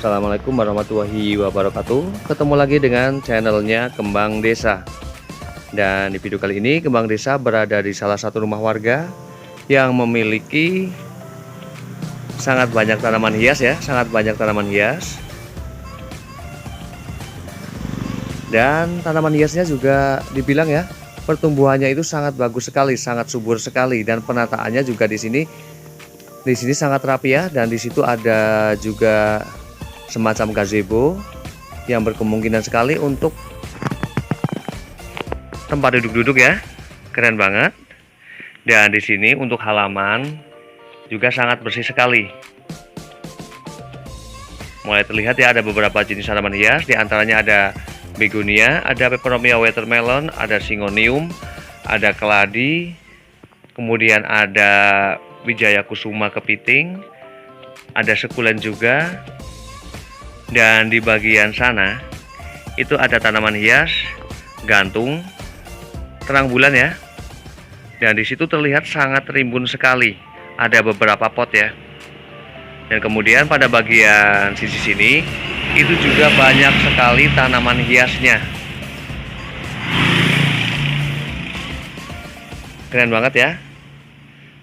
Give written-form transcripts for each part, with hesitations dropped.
Assalamualaikum warahmatullahi wabarakatuh. Ketemu lagi dengan channelnya Kembang Desa. Dan di video kali ini Kembang Desa berada di salah satu rumah warga yang memiliki sangat banyak tanaman hias ya, sangat banyak tanaman hias. Dan tanaman hiasnya juga dibilang ya, pertumbuhannya itu sangat bagus sekali, sangat subur sekali, dan penataannya juga di sini sangat rapi ya. Dan di situ ada juga semacam gazebo yang berkemungkinan sekali untuk tempat duduk-duduk ya, keren banget. Dan di sini untuk halaman juga sangat bersih sekali. Mulai terlihat ya ada beberapa jenis tanaman hias, diantaranya ada begonia, ada peperomia watermelon, ada syngonium, ada keladi, kemudian ada wijaya kusuma kepiting, ada sukulen juga. Dan di bagian sana itu ada tanaman hias gantung terang bulan ya. Dan di situ terlihat sangat rimbun sekali. Ada beberapa pot ya. Dan kemudian pada bagian sisi sini itu juga banyak sekali tanaman hiasnya. Keren banget ya.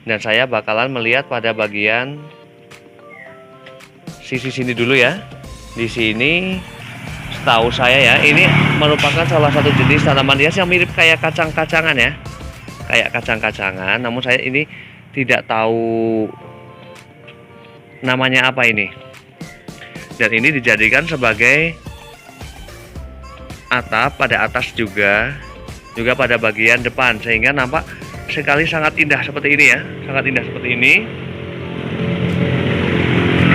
Dan saya bakalan melihat pada bagian sisi sini dulu ya. Di sini setahu saya ya, ini merupakan salah satu jenis tanaman hias yang mirip kayak kacang-kacangan ya, kayak kacang-kacangan. Namun saya ini tidak tahu namanya apa ini. Dan ini dijadikan sebagai atap pada atas juga pada bagian depan, sehingga nampak sekali sangat indah seperti ini ya, sangat indah seperti ini.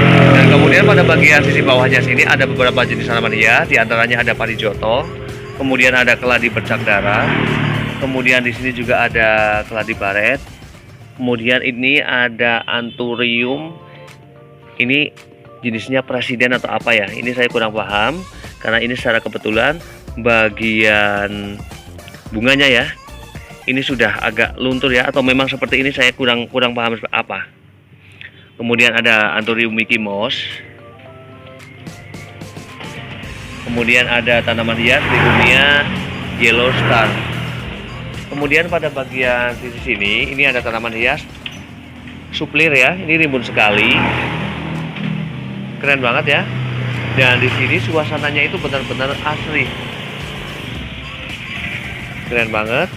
Dan kemudian pada bagian sisi bawahnya sini ada beberapa jenis tanaman hias, diantaranya ada parijoto, kemudian ada keladi bercak darah, kemudian di sini juga ada keladi baret, kemudian ini ada anthurium. Ini jenisnya presiden atau apa ya? Ini saya kurang paham karena ini secara kebetulan bagian bunganya ya, ini sudah agak luntur ya, atau memang seperti ini, saya kurang paham apa. Kemudian ada Anthurium Mickey Mouse. Kemudian ada tanaman hias begonia Yellow Star. Kemudian pada bagian sisi sini ini ada tanaman hias suplir ya. Ini rimbun sekali. Keren banget ya. Dan di sini suasananya itu benar-benar asri. Keren banget.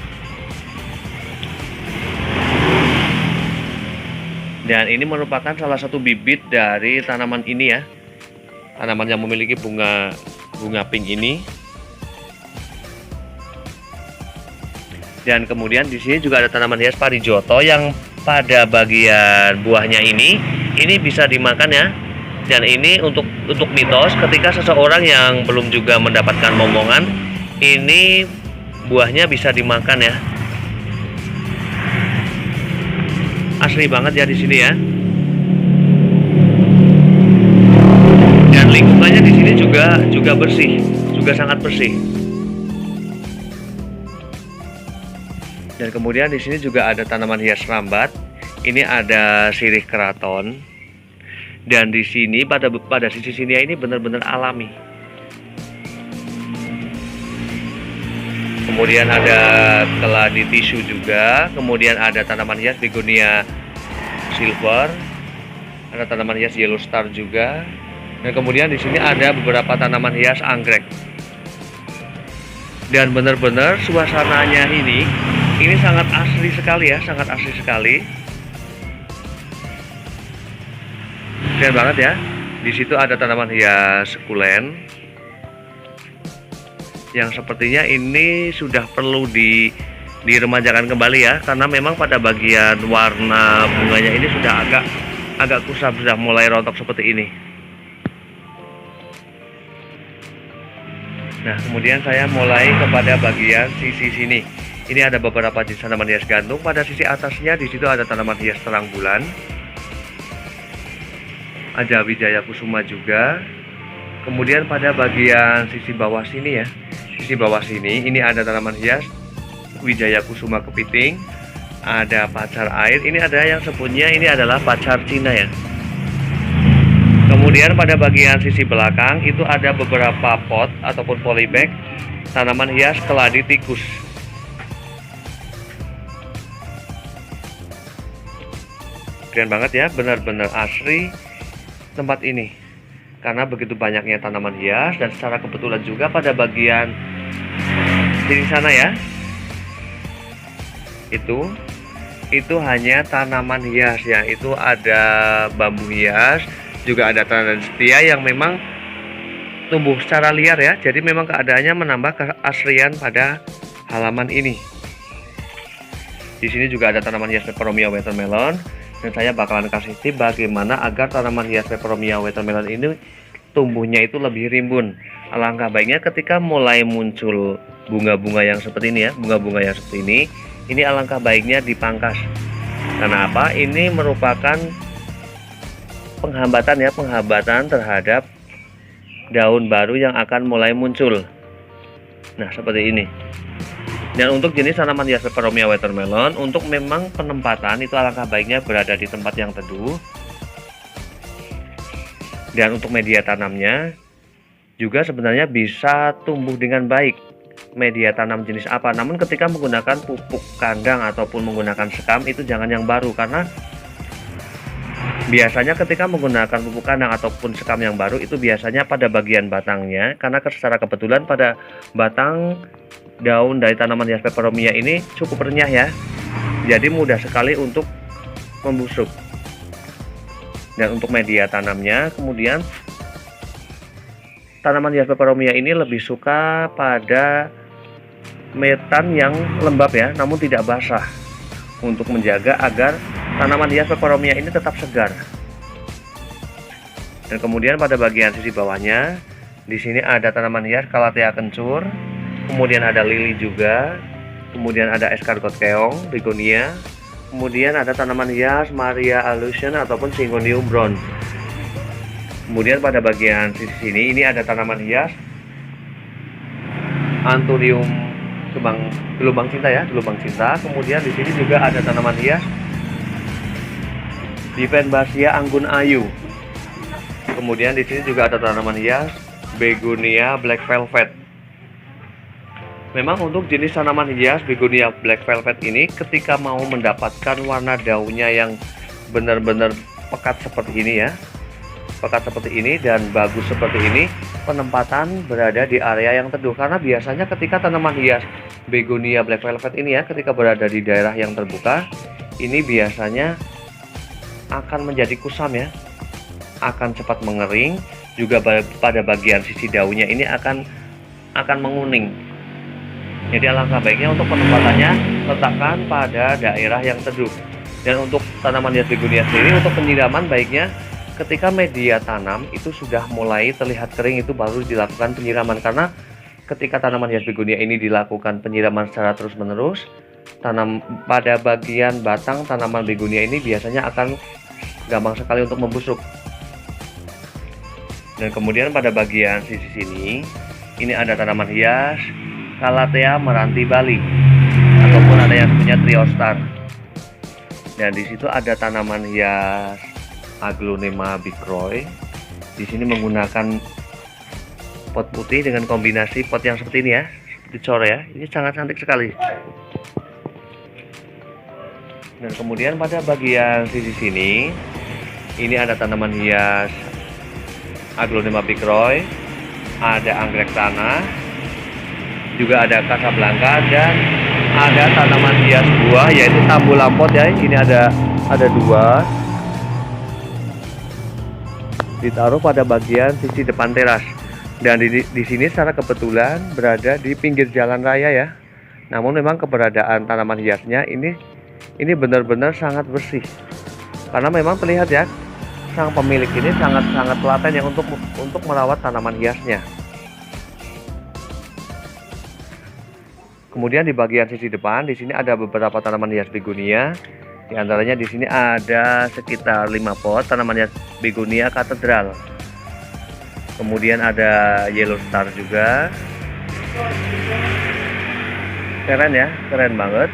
Dan ini merupakan salah satu bibit dari tanaman ini ya, tanaman yang memiliki bunga pink ini. Dan kemudian di sini juga ada tanaman hias parijoto yang pada bagian buahnya ini bisa dimakan ya. Dan ini untuk mitos, ketika seseorang yang belum juga mendapatkan momongan, ini buahnya bisa dimakan ya. Asli banget ya di sini ya. Dan lingkungannya di sini juga bersih, juga sangat bersih. Dan kemudian di sini juga ada tanaman hias rambat. Ini ada sirih keraton. Dan di sini pada sisi sini ini benar-benar alami. Kemudian ada keladi tisu juga, kemudian ada tanaman hias begonia silver, ada tanaman hias yellow star juga, dan kemudian di sini ada beberapa tanaman hias anggrek. Dan benar-benar suasananya ini sangat asli sekali ya, sangat asli sekali. Keren banget ya. Di situ ada tanaman hias sukulen yang sepertinya ini sudah perlu diremajakan kembali ya, karena memang pada bagian warna bunganya ini sudah agak kusam, sudah mulai rontok seperti ini. Nah, kemudian saya mulai kepada bagian sisi sini. Ini ada beberapa jenis tanaman hias gantung. Pada sisi atasnya di situ ada tanaman hias terang bulan, ada wijaya kusuma juga. Kemudian pada bagian sisi bawah sini ya, sisi bawah sini ini ada tanaman hias wijaya kusuma kepiting, ada pacar air. Ini ada yang sebutnya ini adalah pacar Cina ya. Kemudian pada bagian sisi belakang itu ada beberapa pot ataupun polybag tanaman hias keladi tikus. Keren banget ya, benar-benar asri tempat ini karena begitu banyaknya tanaman hias. Dan secara kebetulan juga pada bagian sini sana ya, itu hanya tanaman hias ya, itu ada bambu hias, juga ada tanaman setia yang memang tumbuh secara liar ya. Jadi memang keadaannya menambah keasrian pada halaman ini. Di sini juga ada tanaman hias peperomia watermelon, dan saya bakalan kasih tips bagaimana agar tanaman hias peperomia watermelon ini tumbuhnya itu lebih rimbun. Alangkah baiknya ketika mulai muncul bunga-bunga yang seperti ini ya, bunga-bunga yang seperti ini alangkah baiknya dipangkas. Karena apa? Ini merupakan penghambatan ya, penghambatan terhadap daun baru yang akan mulai muncul. Nah, seperti ini. Dan untuk jenis tanaman hias peperomia watermelon, untuk memang penempatan itu alangkah baiknya berada di tempat yang teduh. Dan untuk media tanamnya juga sebenarnya bisa tumbuh dengan baik. Media tanam jenis apa? Namun ketika menggunakan pupuk kandang ataupun menggunakan sekam itu jangan yang baru, karena biasanya ketika menggunakan pupuk kandang ataupun sekam yang baru itu biasanya pada bagian batangnya, karena secara kebetulan pada batang daun dari tanaman hias peperomia ini cukup renyah ya, jadi mudah sekali untuk membusuk. Dan untuk media tanamnya, kemudian tanaman hias peperomia ini lebih suka pada metan yang lembab ya, namun tidak basah, untuk menjaga agar tanaman hias peperomia ini tetap segar. Dan kemudian pada bagian sisi bawahnya, di sini ada tanaman hias Calathea kencur, kemudian ada lili juga, kemudian ada escargot keong, begonia, kemudian ada tanaman hias Maria Allusion ataupun Syngonium bronze. Kemudian pada bagian sisi sini ini ada tanaman hias Anthurium gelombang cinta ya, gelombang cinta. Kemudian di sini juga ada tanaman hias Divenbasia anggun ayu. Kemudian di sini juga ada tanaman hias Begonia black velvet. Memang untuk jenis tanaman hias Begonia black velvet ini ketika mau mendapatkan warna daunnya yang benar-benar pekat seperti ini ya, pekat seperti ini dan bagus seperti ini, penempatan berada di area yang teduh. Karena biasanya ketika tanaman hias Begonia black velvet ini ya, ketika berada di daerah yang terbuka, ini biasanya akan menjadi kusam ya, akan cepat mengering. Juga pada bagian sisi daunnya ini akan menguning. Jadi alangkah baiknya untuk penempatannya letakkan pada daerah yang teduh. Dan untuk tanaman hias begonia sendiri, untuk penyiraman baiknya ketika media tanam itu sudah mulai terlihat kering itu baru dilakukan penyiraman. Karena ketika tanaman hias begonia ini dilakukan penyiraman secara terus-menerus, pada bagian batang tanaman begonia ini biasanya akan gampang sekali untuk membusuk. Dan kemudian pada bagian sisi sini, ini ada tanaman hias Calathea meranti Bali, ataupun ada yang punya Triostar. Dan di situ ada tanaman hias Aglonema bicroy. Di sini menggunakan pot putih dengan kombinasi pot yang seperti ini ya, seperti cor ya. Ini sangat cantik sekali. Dan kemudian pada bagian sisi sini, ini ada tanaman hias Aglonema bicroy, ada anggrek tanah, juga ada Casablanca, dan ada tanaman hias buah yaitu tambu lampot ya. Ini ada dua, ditaruh pada bagian sisi depan teras. Dan di sini secara kebetulan berada di pinggir jalan raya ya. Namun memang keberadaan tanaman hiasnya ini benar-benar sangat bersih. Karena memang terlihat ya, sang pemilik ini sangat telaten ya untuk merawat tanaman hiasnya. Kemudian di bagian sisi depan, di sini ada beberapa tanaman hias begonia. Di antaranya di sini ada sekitar 5 pot tanaman hias begonia katedral. Kemudian ada yellow star juga. Keren ya, keren banget.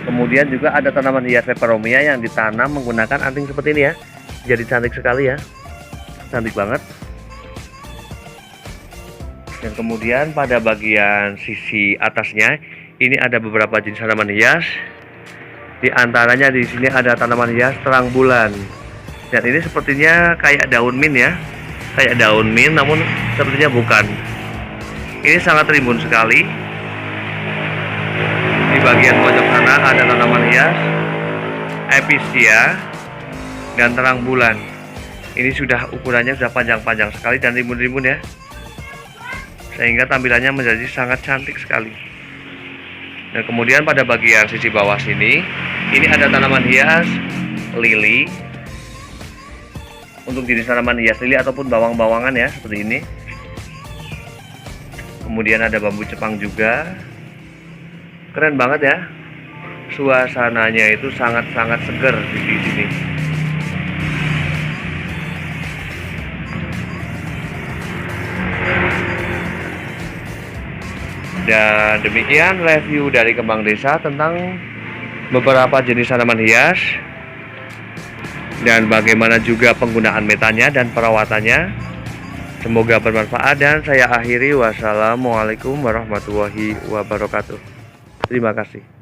Kemudian juga ada tanaman hias peperomia yang ditanam menggunakan anting seperti ini ya. jadi cantik sekali ya, cantik banget. Dan kemudian pada bagian sisi atasnya ini ada beberapa jenis tanaman hias. Di antaranya di sini ada tanaman hias terang bulan. Dan ini sepertinya kayak daun mint ya, kayak daun mint, namun sepertinya bukan. Ini sangat rimbun sekali. Di bagian pojok sana ada tanaman hias episia dan terang bulan. Ini sudah ukurannya sudah panjang-panjang sekali dan rimbun-rimbun ya, sehingga tampilannya menjadi sangat cantik sekali. Dan kemudian pada bagian sisi bawah sini ini ada tanaman hias lili. Untuk jenis tanaman hias lili ataupun bawang-bawangan ya, seperti ini. Kemudian ada bambu Jepang juga. Keren banget ya, suasananya itu sangat-sangat seger di sini. Dan demikian review dari Kembang Desa tentang beberapa jenis tanaman hias dan bagaimana juga penggunaan metanya dan perawatannya. Semoga bermanfaat dan saya akhiri. Wassalamualaikum warahmatullahi wabarakatuh. Terima kasih.